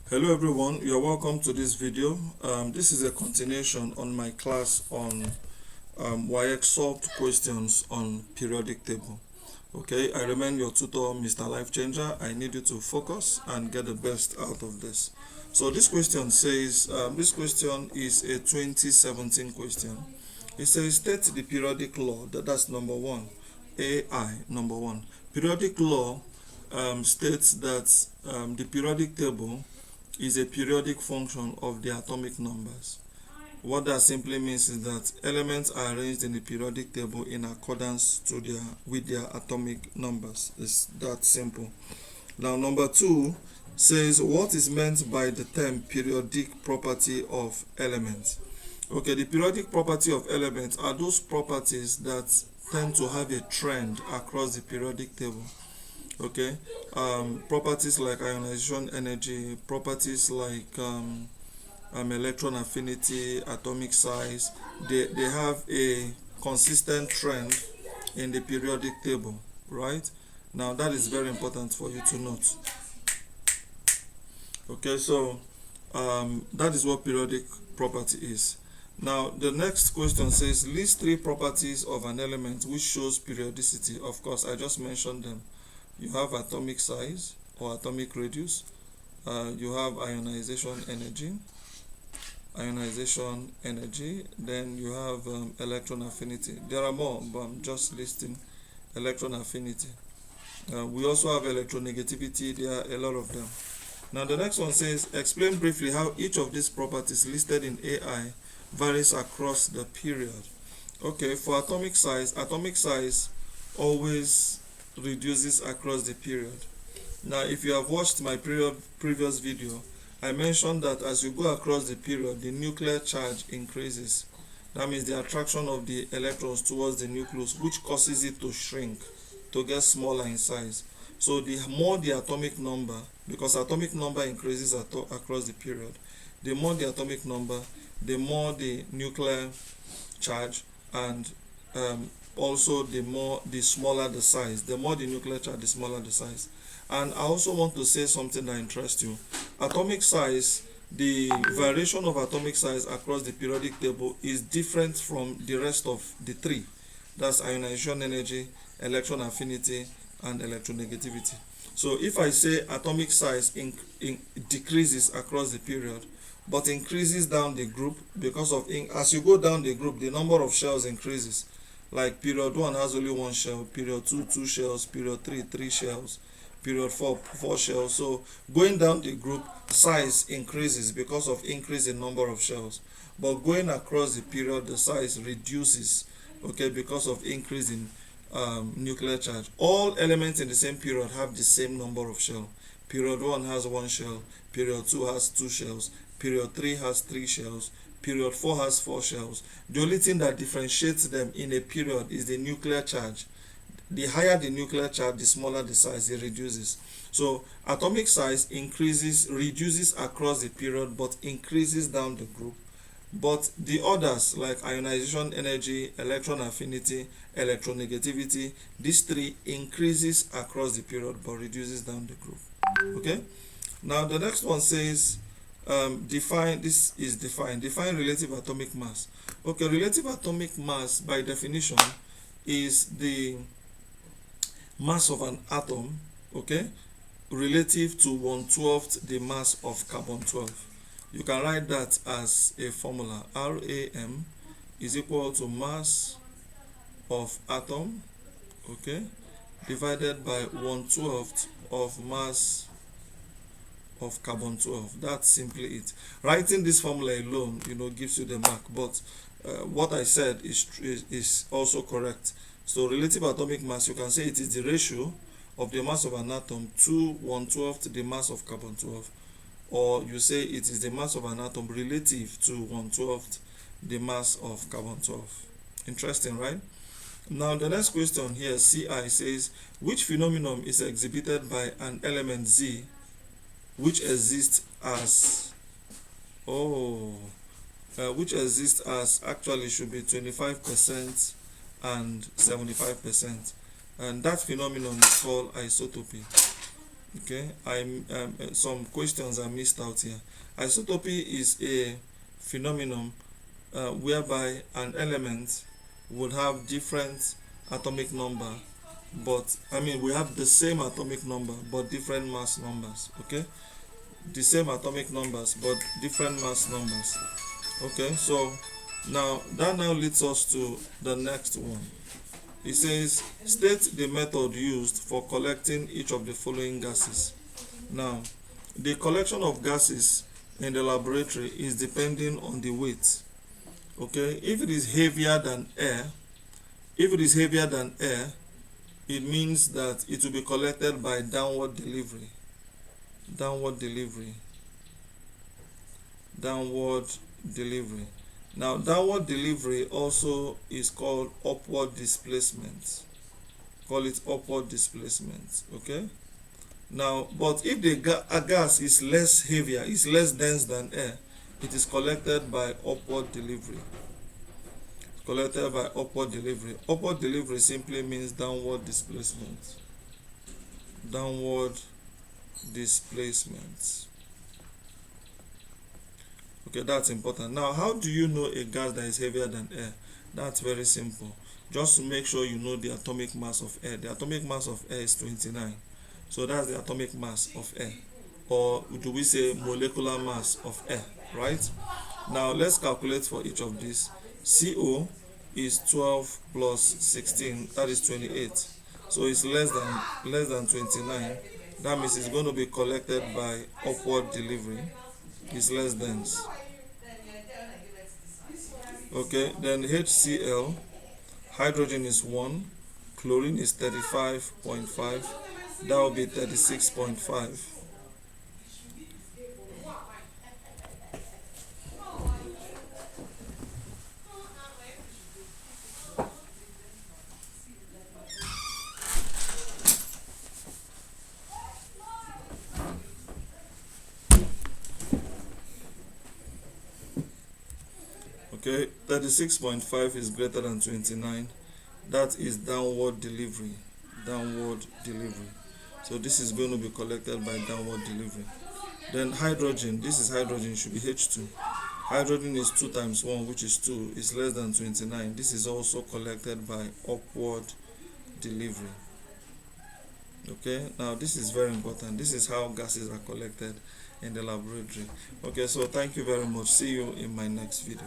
Hello everyone, you're welcome to this video. This is a continuation on my class on waec solved questions on periodic table. Okay, I remain your tutor, Mr. Life Changer. I need you to focus and get the best out of this. So this question says, this question is a 2017 question. It says, state the periodic law. That's number one. AI, number one. Periodic law states that the periodic table is a periodic function of the atomic numbers. What that simply means is that elements are arranged in the periodic table in accordance with their atomic numbers. It's that simple. Now, number two says, what is meant by the term periodic property of elements? Okay, the periodic property of elements are those properties that tend to have a trend across the periodic table. Okay, properties like ionization energy, properties like electron affinity, atomic size, they have a consistent trend in the periodic table, right? Now that is very important for you to note. Okay, so that is what periodic property is. Now the next question says, list three properties of an element which shows periodicity. Of course, I just mentioned them. You have atomic size or atomic radius. You have ionization energy. Then you have electron affinity. There are more, but I'm just listing electron affinity. We also have electronegativity. There are a lot of them. Now the next one says, explain briefly how each of these properties listed in AI varies across the period. Okay, for atomic size always reduces across the period. Now, if you have watched my previous video, I mentioned that as you go across the period, the nuclear charge increases. That means the attraction of the electrons towards the nucleus, which causes it to shrink, to get smaller in size. So the more the atomic number, because atomic number increases across the period, the more the atomic number, the more the nuclear charge, and also the smaller the size. The more the nuclear charge, the smaller the size. And I also want to say something that interests you. Atomic size, the variation of atomic size across the periodic table is different from the rest of the three. That's ionization energy, electron affinity, and electronegativity. So if I say atomic size decreases across the period, but increases down the group, because of as you go down the group, the number of shells increases. Like period 1 has only 1 shell, period 2 2 shells, period 3 3 shells, period 4 4 shells. So going down the group, size increases because of increase in number of shells, but going across the period, the size reduces, okay, because of increase in nuclear charge. All elements in the same period have the same number of shells. Period 1 has 1 shell, period 2 has 2 shells, period 3 has 3 shells, period 4 has 4 shells. The only thing that differentiates them in a period is the nuclear charge. The higher the nuclear charge, the smaller the size, it reduces. So atomic size reduces across the period, but increases down the group. But the others, like ionization energy, electron affinity, electronegativity, these three increases across the period but reduces down the group. Okay, now the next one says, define relative atomic mass. Okay, relative atomic mass by definition is the mass of an atom, okay, relative to 1/12 the mass of carbon 12. You can write that as a formula. RAM is equal to mass of atom, okay, divided by 1/12 of mass of carbon 12. That's simply it. Writing this formula alone, gives you the mark, but what I said is also correct. So relative atomic mass, you can say it is the ratio of the mass of an atom to 1/12 the mass of carbon 12, or you say it is the mass of an atom relative to 1/12 the mass of carbon 12. Interesting, right? Now the next question here, CI, says, which phenomenon is exhibited by an element Z which exists as actually should be 25% and 75%, and that phenomenon is called isotopy. Okay, some questions are missed out here. Isotopy is a phenomenon whereby an element would have different atomic number, but we have the same atomic number but different mass numbers. Okay, the same atomic numbers but different mass numbers. Okay, so now that now leads us to the next one. It says state the method used for collecting each of the following gases. Now, the collection of gases in the laboratory is depending on the weight. Okay, if it is heavier than air, it means that it will be collected by downward delivery. Downward delivery. Now, downward delivery also is called upward displacement. Call it upward displacement. Okay. Now, but if the gas is less heavier, is less dense than air, it is collected by upward delivery. Collected by upward delivery. Upward delivery simply means downward displacement. Downward displacement. Okay, that's important. Now, how do you know a gas that is heavier than air? That's very simple. Just to make sure you know the atomic mass of air. The atomic mass of air is 29. So that's the atomic mass of air. Or do we say molecular mass of air, right? Now, let's calculate for each of these. CO is 12 plus 16, that is 28. So it's less than 29. That means it's going to be collected by upward delivery. It's less dense. Okay, then HCl, hydrogen is 1, chlorine is 35.5, that will be 36.5. Okay, 36.5 is greater than 29. That is downward delivery. So this is going to be collected by downward delivery. Then hydrogen, this is hydrogen, should be H2. Hydrogen is 2 times 1, which is 2, is less than 29. This is also collected by upward delivery. Okay, now this is very important. This is how gases are collected in the laboratory. Okay, so thank you very much. See you in my next video.